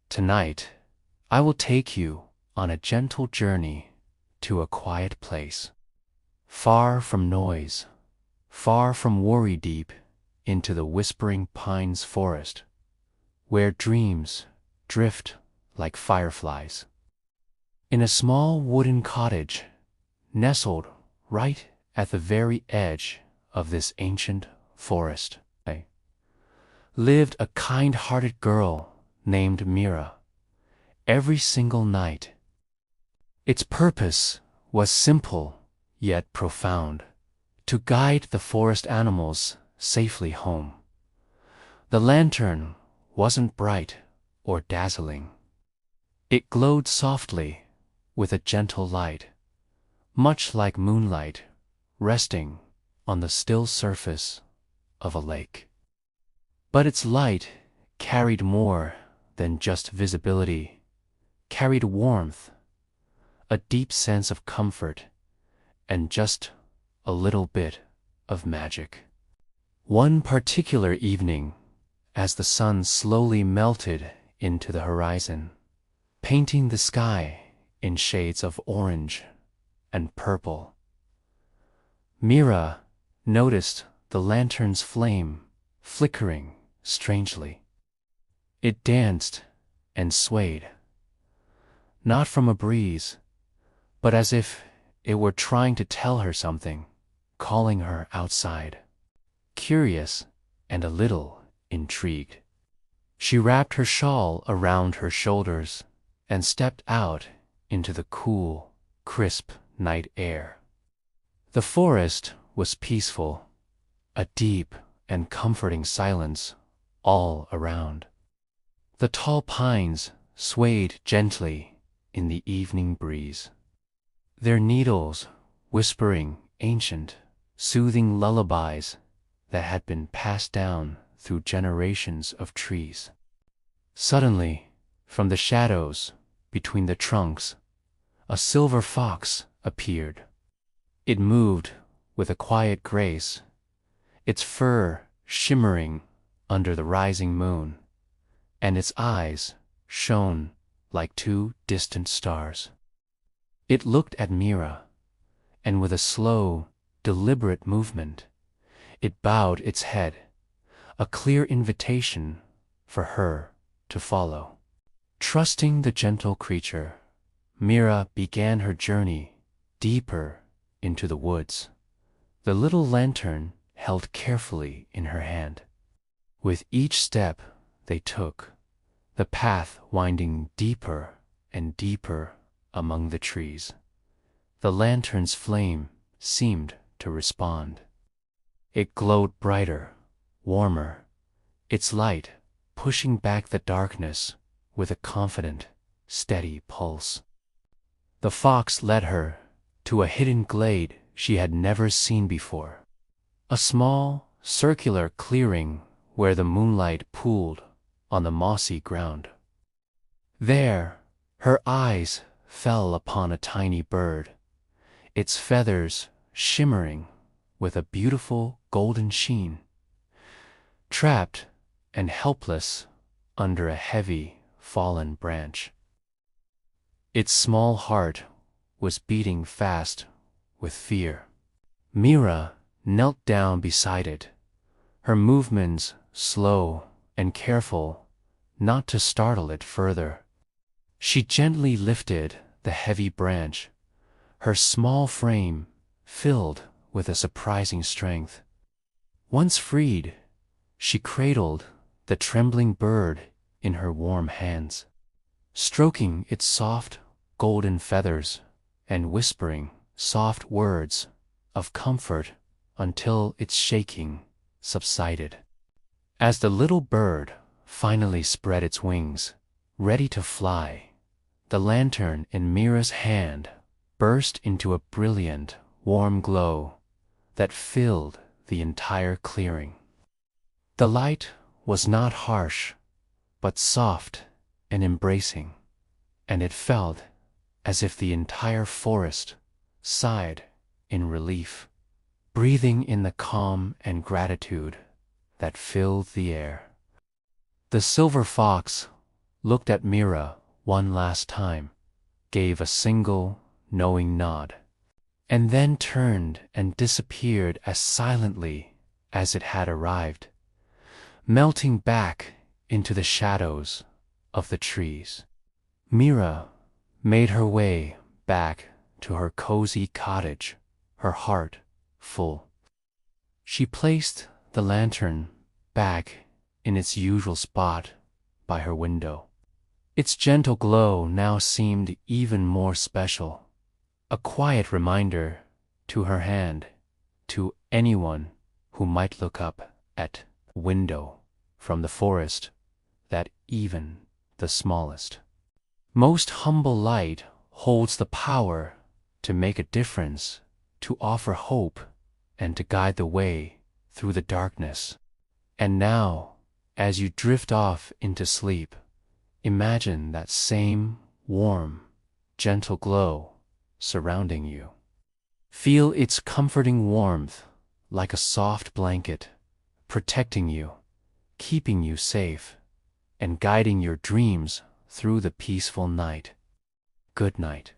Tonight, I will take you on a gentle journey to a quiet place, far from noise, far from worry, deep into the whispering pines forest, where dreams drift like fireflies. In a small wooden cottage, nestled right at the very edge of this ancient forest, lived a kind-hearted girl named Mira. Every single night, its purpose was simple yet profound: to guide the forest animals safely home. The lantern wasn't bright or dazzling. It glowed softly with a gentle light, much like moonlight resting on the still surface of a lake. But its light carried more than just visibility, carried warmth, a deep sense of comfort, and just a little bit of magic. One particular evening, as the sun slowly melted into the horizon, painting the sky in shades of orange and purple, Mira noticed the lantern's flame flickering strangely. It danced and swayed, not from a breeze, but as if it were trying to tell her something, calling her outside. Curious and a little intrigued, she wrapped her shawl around her shoulders and stepped out into the cool, crisp night air. The forest was peaceful, a deep and comforting silence all around. The tall pines swayed gently in the evening breeze, their needles whispering ancient, soothing lullabies that had been passed down through generations of trees. Suddenly, from the shadows between the trunks, a silver fox appeared. It moved with a quiet grace, its fur shimmering under the rising moon, and its eyes shone like two distant stars. It looked at Mira, and with a slow, deliberate movement, it bowed its head, a clear invitation for her to follow. Trusting the gentle creature, Mira began her journey deeper into the woods, the little lantern held carefully in her hand. With each step they took, the path winding deeper and deeper among the trees, the lantern's flame seemed to respond. It glowed brighter, warmer, its light pushing back the darkness with a confident, steady pulse. The fox led her to a hidden glade she had never seen before, a small, circular clearing where the moonlight pooled on the mossy ground. There, her eyes fell upon a tiny bird, its feathers shimmering with a beautiful golden sheen, trapped and helpless under a heavy, fallen branch. Its small heart was beating fast with fear. Mira knelt down beside it, her movements slow and careful not to startle it further. She gently lifted the heavy branch, her small frame filled with a surprising strength. Once freed, she cradled the trembling bird in her warm hands, stroking its soft, golden feathers and whispering soft words of comfort until its shaking subsided. As the little bird finally spread its wings, ready to fly, the lantern in Mira's hand burst into a brilliant, warm glow that filled the entire clearing. The light was not harsh, but soft and embracing, and it felt as if the entire forest sighed in relief, breathing in the calm and gratitude that filled the air. The silver fox looked at Mira one last time, gave a single, knowing nod, and then turned and disappeared as silently as it had arrived, melting back into the shadows of the trees. Mira made her way back to her cozy cottage, her heart full. She placed the lantern back in its usual spot by her window. Its gentle glow now seemed even more special, a quiet reminder to her hand, to anyone who might look up at the window from the forest, that even the smallest, most humble light holds the power to make a difference, to offer hope, and to guide the way through the darkness. And now, as you drift off into sleep, imagine that same warm, gentle glow surrounding you. Feel its comforting warmth like a soft blanket, protecting you, keeping you safe, and guiding your dreams through the peaceful night. Good night.